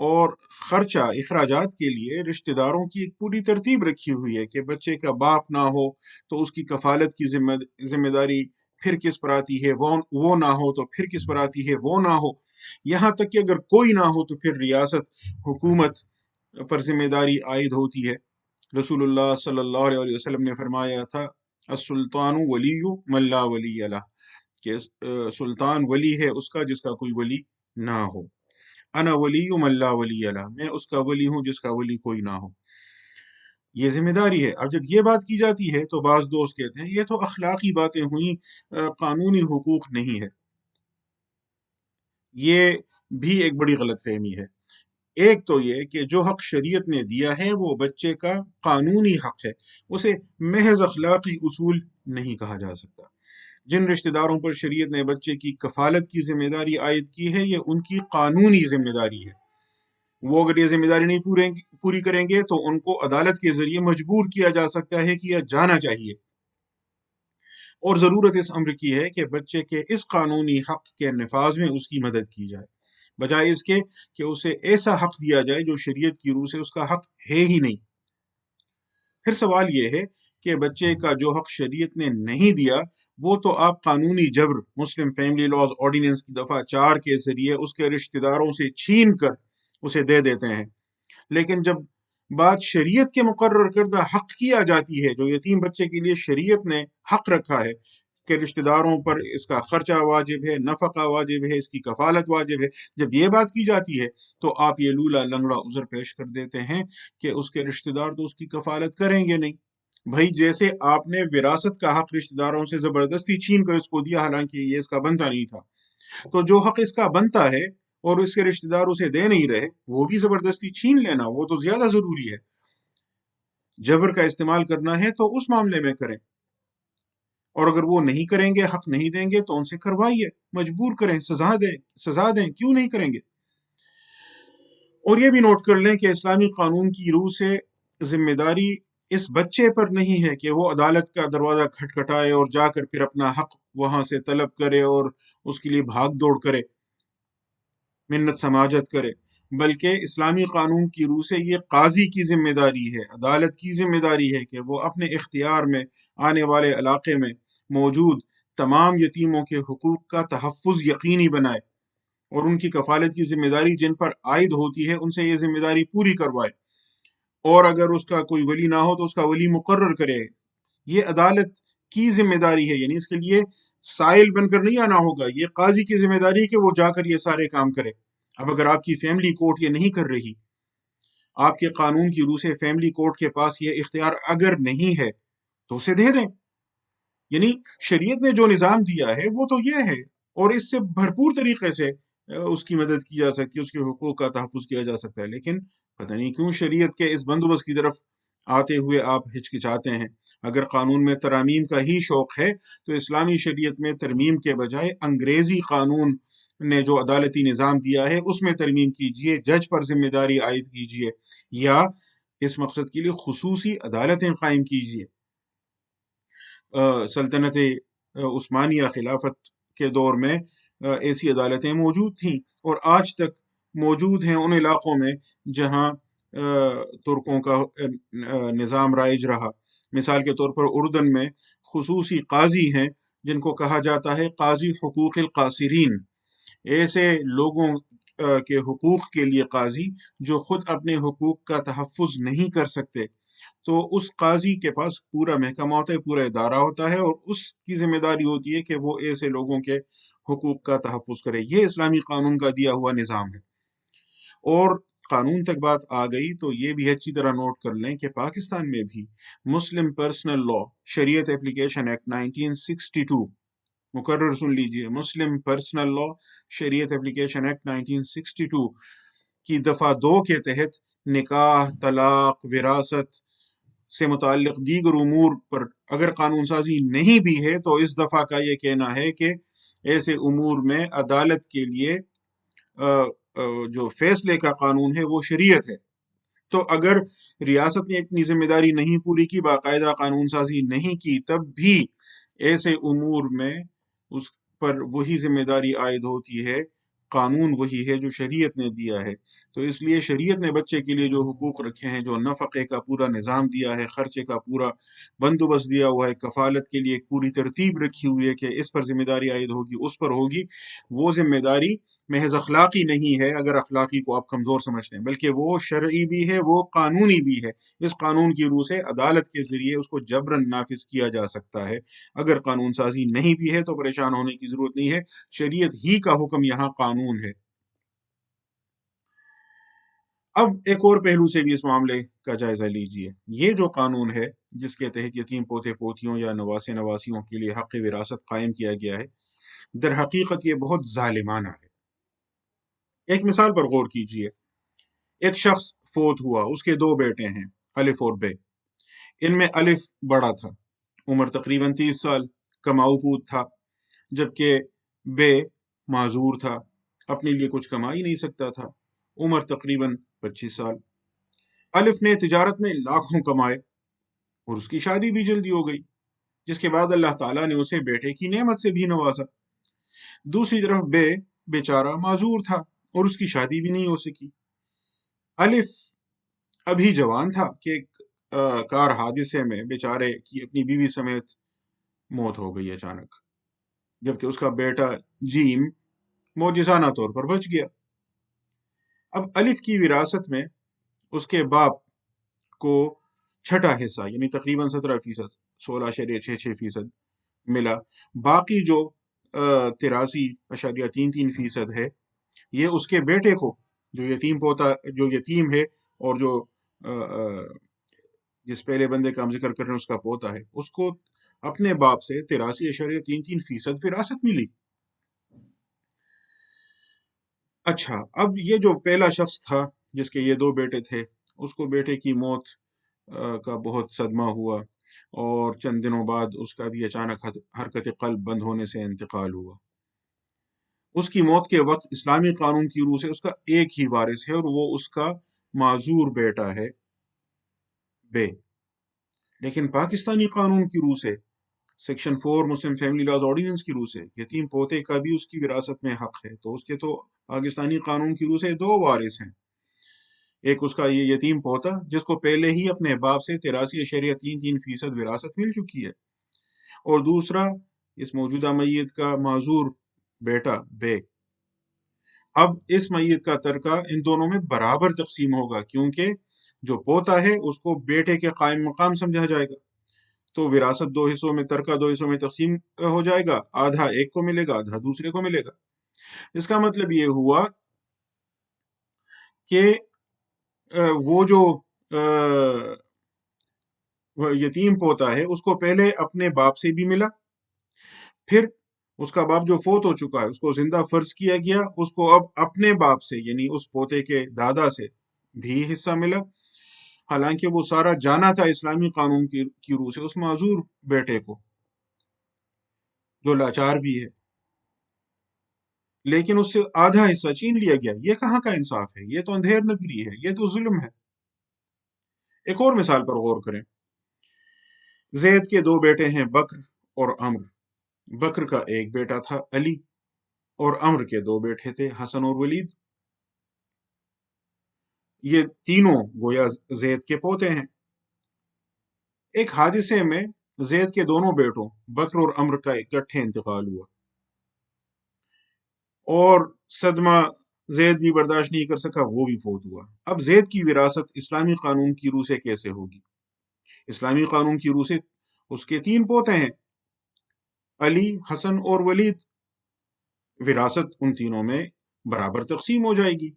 اور خرچہ اخراجات کے لیے رشتہ داروں کی ایک پوری ترتیب رکھی ہوئی ہے کہ بچے کا باپ نہ ہو تو اس کی کفالت کی ذمہ داری پھر کس پر آتی ہے، وہ نہ ہو تو پھر کس پر آتی ہے، وہ نہ ہو، یہاں تک کہ اگر کوئی نہ ہو تو پھر ریاست حکومت پر ذمہ داری عائد ہوتی ہے۔ رسول اللہ صلی اللہ علیہ وسلم نے فرمایا تھا، السلطان ولی من لا ولی لہ، کہ سلطان ولی ہے اس کا جس کا کوئی ولی نہ ہو۔ انا ولی من لا ولی لہ، میں اس کا ولی ہوں جس کا ولی کوئی نہ ہو۔ یہ ذمہ داری ہے۔ اب جب یہ بات کی جاتی ہے تو بعض دوست کہتے ہیں یہ تو اخلاقی باتیں ہوئیں، قانونی حقوق نہیں ہے۔ یہ بھی ایک بڑی غلط فہمی ہے۔ ایک تو یہ کہ جو حق شریعت نے دیا ہے وہ بچے کا قانونی حق ہے، اسے محض اخلاقی اصول نہیں کہا جا سکتا۔ جن رشتہ داروں پر شریعت نے بچے کی کفالت کی ذمہ داری عائد کی ہے یہ ان کی قانونی ذمہ داری ہے۔ وہ اگر یہ ذمہ داری نہیں پوری کریں گے تو ان کو عدالت کے ذریعے مجبور کیا جا سکتا ہے کہ یہ جانا چاہیے۔ اور ضرورت اس امر کی ہے کہ بچے کے اس قانونی حق کے نفاذ میں اس کی مدد کی جائے، بجائے اس کے کہ اسے ایسا حق دیا جائے جو شریعت کی روح سے اس کا حق ہے ہی نہیں۔ پھر سوال یہ ہے کہ بچے کا جو حق شریعت نے نہیں دیا وہ تو آپ قانونی جبر مسلم فیملی لاز آرڈیننس کی دفعہ 4 کے ذریعے اس کے رشتہ داروں سے چھین کر اسے دے دیتے ہیں، لیکن جب بات شریعت کے مقرر کردہ حق کی آ جاتی ہے، جو یتیم بچے کے لیے شریعت نے حق رکھا ہے کہ رشتہ داروں پر اس کا خرچہ واجب ہے، نفقہ واجب ہے، اس کی کفالت واجب ہے، جب یہ بات کی جاتی ہے تو آپ یہ لولا لنگڑا عذر پیش کر دیتے ہیں کہ اس کے رشتہ دار تو اس کی کفالت کریں گے نہیں۔ بھائی جیسے آپ نے وراثت کا حق رشتہ داروں سے زبردستی چھین کر اس کو دیا حالانکہ یہ اس کا بنتا نہیں تھا، تو جو حق اس کا بنتا ہے اور اس کے رشتہ دار اسے دے نہیں رہے وہ بھی زبردستی چھین لینا وہ تو زیادہ ضروری ہے۔ جبر کا استعمال کرنا ہے تو اس معاملے میں کریں، اور اگر وہ نہیں کریں گے، حق نہیں دیں گے تو ان سے کروائیے، مجبور کریں، سزا دیں، کیوں نہیں کریں گے؟ اور یہ بھی نوٹ کر لیں کہ اسلامی قانون کی روح سے ذمہ داری اس بچے پر نہیں ہے کہ وہ عدالت کا دروازہ کھٹکھٹائے اور جا کر پھر اپنا حق وہاں سے طلب کرے اور اس کے لیے بھاگ دوڑ کرے، منت سماجت کرے، بلکہ اسلامی قانون کی روح سے یہ قاضی کی ذمہ داری ہے، عدالت کی ذمہ داری ہے کہ وہ اپنے اختیار میں آنے والے علاقے میں موجود تمام یتیموں کے حقوق کا تحفظ یقینی بنائے اور ان کی کفالت کی ذمہ داری جن پر عائد ہوتی ہے ان سے یہ ذمہ داری پوری کروائے، اور اگر اس کا کوئی ولی نہ ہو تو اس کا ولی مقرر کرے۔ یہ عدالت کی ذمہ داری ہے، یعنی اس کے لیے سائل بن کر نہیں آنا ہوگا، یہ قاضی کی ذمہ داری ہے کہ وہ جا کر یہ سارے کام کرے۔ اب اگر آپ کی فیملی کورٹ یہ نہیں کر رہی، آپ کے قانون کی روح سے فیملی کورٹ کے پاس یہ اختیار اگر نہیں ہے تو اسے دے دیں۔ یعنی شریعت نے جو نظام دیا ہے وہ تو یہ ہے، اور اس سے بھرپور طریقے سے اس کی مدد کی جا سکتی ہے، اس کے حقوق کا تحفظ کیا جا سکتا ہے، لیکن پتہ نہیں کیوں شریعت کے اس بندوبست کی طرف آتے ہوئے آپ ہچکچاتے ہیں۔ اگر قانون میں ترامیم کا ہی شوق ہے تو اسلامی شریعت میں ترمیم کے بجائے انگریزی قانون نے جو عدالتی نظام دیا ہے اس میں ترمیم کیجئے، جج پر ذمہ داری عائد کیجئے، یا اس مقصد کے لیے خصوصی عدالتیں قائم کیجئے۔ سلطنت عثمانیہ خلافت کے دور میں ایسی عدالتیں موجود تھیں اور آج تک موجود ہیں ان علاقوں میں جہاں ترکوں کا نظام رائج رہا۔ مثال کے طور پر اردن میں خصوصی قاضی ہیں جن کو کہا جاتا ہے قاضی حقوق القاصرین، ایسے لوگوں کے حقوق کے لیے قاضی جو خود اپنے حقوق کا تحفظ نہیں کر سکتے، تو اس قاضی کے پاس پورا محکمہ ہوتا ہے، پورا ادارہ ہوتا ہے، اور اس کی ذمہ داری ہوتی ہے کہ وہ ایسے لوگوں کے حقوق کا تحفظ کرے۔ یہ اسلامی قانون کا دیا ہوا نظام ہے۔ اور قانون تک بات آ گئی تو یہ بھی اچھی طرح نوٹ کر لیں کہ پاکستان میں بھی مسلم پرسنل لا شریعت اپلیکیشن ایکٹ 1962، مقرر سن لیجئے، مسلم پرسنل لا شریعت اپلیکیشن ایکٹ 1962 کی دفعہ 2 کے تحت نکاح، طلاق، وراثت سے متعلق دیگر امور پر اگر قانون سازی نہیں بھی ہے تو اس دفعہ کا یہ کہنا ہے کہ ایسے امور میں عدالت کے لیے جو فیصلے کا قانون ہے وہ شریعت ہے۔ تو اگر ریاست نے اپنی ذمہ داری نہیں پوری کی، باقاعدہ قانون سازی نہیں کی، تب بھی ایسے امور میں اس پر وہی ذمہ داری عائد ہوتی ہے قانون وہی ہے جو شریعت نے دیا ہے. تو اس لیے شریعت نے بچے کے لیے جو حقوق رکھے ہیں، جو نفقے کا پورا نظام دیا ہے، خرچے کا پورا بندوبست دیا ہوا ہے، کفالت کے لیے ایک پوری ترتیب رکھی ہوئی ہے کہ اس پر ذمہ داری عائد ہوگی، اس پر ہوگی، وہ ذمہ داری محض اخلاقی نہیں ہے اگر اخلاقی کو آپ کمزور سمجھتے ہیں، بلکہ وہ شرعی بھی ہے، وہ قانونی بھی ہے. اس قانون کی روح سے عدالت کے ذریعے اس کو جبراً نافذ کیا جا سکتا ہے. اگر قانون سازی نہیں بھی ہے تو پریشان ہونے کی ضرورت نہیں ہے، شریعت ہی کا حکم یہاں قانون ہے. اب ایک اور پہلو سے بھی اس معاملے کا جائزہ لیجئے. یہ جو قانون ہے جس کے تحت یتیم پوتے پوتیوں یا نواسے نواسیوں کے لیے حق وراثت قائم کیا گیا ہے، در حقیقت یہ بہت ظالمانہ ہے. ایک مثال پر غور کیجئے. ایک شخص فوت ہوا، اس کے دو بیٹے ہیں، الف اور بے. ان میں الف بڑا تھا، عمر تقریباً 30 سال، کماؤ پود تھا، جبکہ بے معذور تھا، اپنے لیے کچھ کما ہی نہیں سکتا تھا، عمر تقریباً 25 سال. الف نے تجارت میں لاکھوں کمائے اور اس کی شادی بھی جلدی ہو گئی، جس کے بعد اللہ تعالیٰ نے اسے بیٹے کی نعمت سے بھی نوازا. دوسری طرف بے بیچارہ معذور تھا اور اس کی شادی بھی نہیں ہو سکی. الف ابھی جوان تھا کہ ایک کار حادثے میں بیچارے کی اپنی بیوی سمیت موت ہو گئی اچانک، جبکہ اس کا بیٹا جیم معجزانہ طور پر بچ گیا. اب الف کی وراثت میں اس کے باپ کو چھٹا حصہ یعنی تقریباً 17%، 16.66% ملا. باقی جو 83.33% ہے، یہ اس کے بیٹے کو، جو یتیم پوتا، جو یتیم ہے اور جو جس پہلے بندے کا ہم ذکر کر رہے ہیں اس کا پوتا ہے، اس کو اپنے باپ سے 83.33% وراثت ملی. اچھا، اب یہ جو پہلا شخص تھا جس کے یہ دو بیٹے تھے، اس کو بیٹے کی موت کا بہت صدمہ ہوا اور چند دنوں بعد اس کا بھی اچانک حرکت قلب بند ہونے سے انتقال ہوا. اس کی موت کے وقت اسلامی قانون کی روح سے اس کا ایک ہی وارث ہے اور وہ اس کا معذور بیٹا ہے بے. لیکن پاکستانی قانون کی روح سے، سیکشن 4 مسلم فیملی لاز آرڈیننس کی روح سے، یتیم پوتے کا بھی اس کی وراثت میں حق ہے. تو اس کے تو پاکستانی قانون کی روح سے دو وارث ہیں. ایک اس کا یہ یتیم پوتا جس کو پہلے ہی اپنے باپ سے 83.33% وراثت مل چکی ہے، اور دوسرا اس موجودہ میت کا معذور بیٹا بے. اب اس میت کا ترکہ ان دونوں میں برابر تقسیم ہوگا، کیونکہ جو پوتا ہے اس کو بیٹے کے قائم مقام سمجھا جائے گا. تو وراثت دو حصوں میں، ترکہ دو حصوں میں تقسیم ہو جائے گا، آدھا ایک کو ملے گا، آدھا دوسرے کو ملے گا. اس کا مطلب یہ ہوا کہ وہ جو یتیم پوتا ہے اس کو پہلے اپنے باپ سے بھی ملا، پھر اس کا باپ جو فوت ہو چکا ہے اس کو زندہ فرض کیا گیا، اس کو اب اپنے باپ سے یعنی اس پوتے کے دادا سے بھی حصہ ملا، حالانکہ وہ سارا جانا تھا اسلامی قانون کی روح سے اس معذور بیٹے کو جو لاچار بھی ہے، لیکن اس سے آدھا حصہ چھین لیا گیا. یہ کہاں کا انصاف ہے؟ یہ تو اندھیر نگری ہے، یہ تو ظلم ہے. ایک اور مثال پر غور کریں. زید کے دو بیٹے ہیں، بکر اور عمر. بکر کا ایک بیٹا تھا علی اور عمر کے دو بیٹے تھے حسن اور ولید. یہ تینوں گویا زید کے پوتے ہیں. ایک حادثے میں زید کے دونوں بیٹوں بکر اور عمر کا اکٹھے انتقال ہوا اور صدمہ زید بھی برداشت نہیں کر سکا، وہ بھی فوت ہوا. اب زید کی وراثت اسلامی قانون کی روح سے کیسے ہوگی؟ اسلامی قانون کی روح سے اس کے تین پوتے ہیں، علی، حسن اور ولید. وراثت ان تینوں میں برابر تقسیم ہو جائے گی،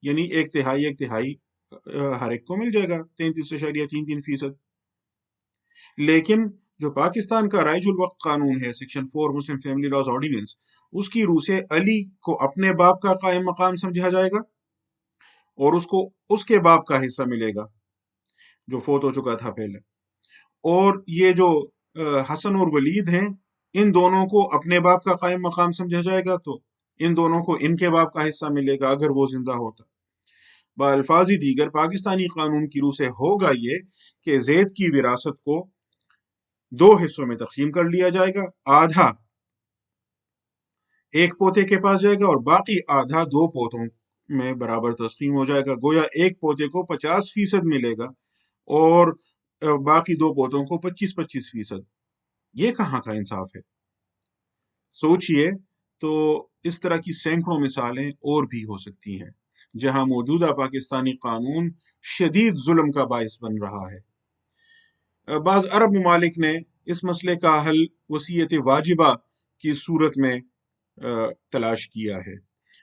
یعنی ایک تہائی ہر ایک کو مل جائے گا، 33.33%. لیکن جو پاکستان کا رائج الوقت قانون ہے، سیکشن 4 مسلم فیملی لاز آرڈیننس، اس کی روح سے علی کو اپنے باپ کا قائم مقام سمجھا جائے گا اور اس کو اس کے باپ کا حصہ ملے گا جو فوت ہو چکا تھا پہلے. اور یہ جو حسن اور ولید ہیں، ان دونوں کو اپنے باپ کا قائم مقام سمجھا جائے گا، تو ان دونوں کو ان کے باپ کا حصہ ملے گا اگر وہ زندہ ہوتا. بالفاظ دیگر پاکستانی قانون کی روح سے ہوگا یہ کہ زید کی وراثت کو دو حصوں میں تقسیم کر لیا جائے گا، آدھا ایک پوتے کے پاس جائے گا اور باقی آدھا دو پوتوں میں برابر تقسیم ہو جائے گا، گویا ایک پوتے کو 50% ملے گا اور باقی دو پوتوں کو 25-25%۔ یہ کہاں کا انصاف ہے؟ سوچئے تو اس طرح کی سینکڑوں مثالیں اور بھی ہو سکتی ہیں جہاں موجودہ پاکستانی قانون شدید ظلم کا باعث بن رہا ہے۔ بعض عرب ممالک نے اس مسئلے کا حل وصیت واجبہ کی صورت میں تلاش کیا ہے،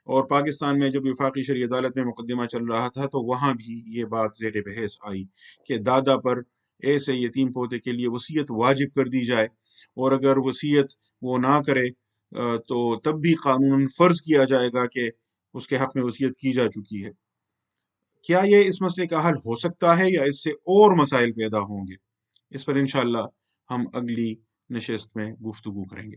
اور پاکستان میں جب وفاقی شرعی عدالت میں مقدمہ چل رہا تھا تو وہاں بھی یہ بات زیر بحث آئی کہ دادا پر ایسے یتیم پوتے کے لیے وصیت واجب کر دی جائے، اور اگر وصیت وہ نہ کرے تو تب بھی قانوناً فرض کیا جائے گا کہ اس کے حق میں وصیت کی جا چکی ہے۔ کیا یہ اس مسئلے کا حل ہو سکتا ہے یا اس سے اور مسائل پیدا ہوں گے؟ اس پر انشاءاللہ ہم اگلی نشست میں گفتگو کریں گے۔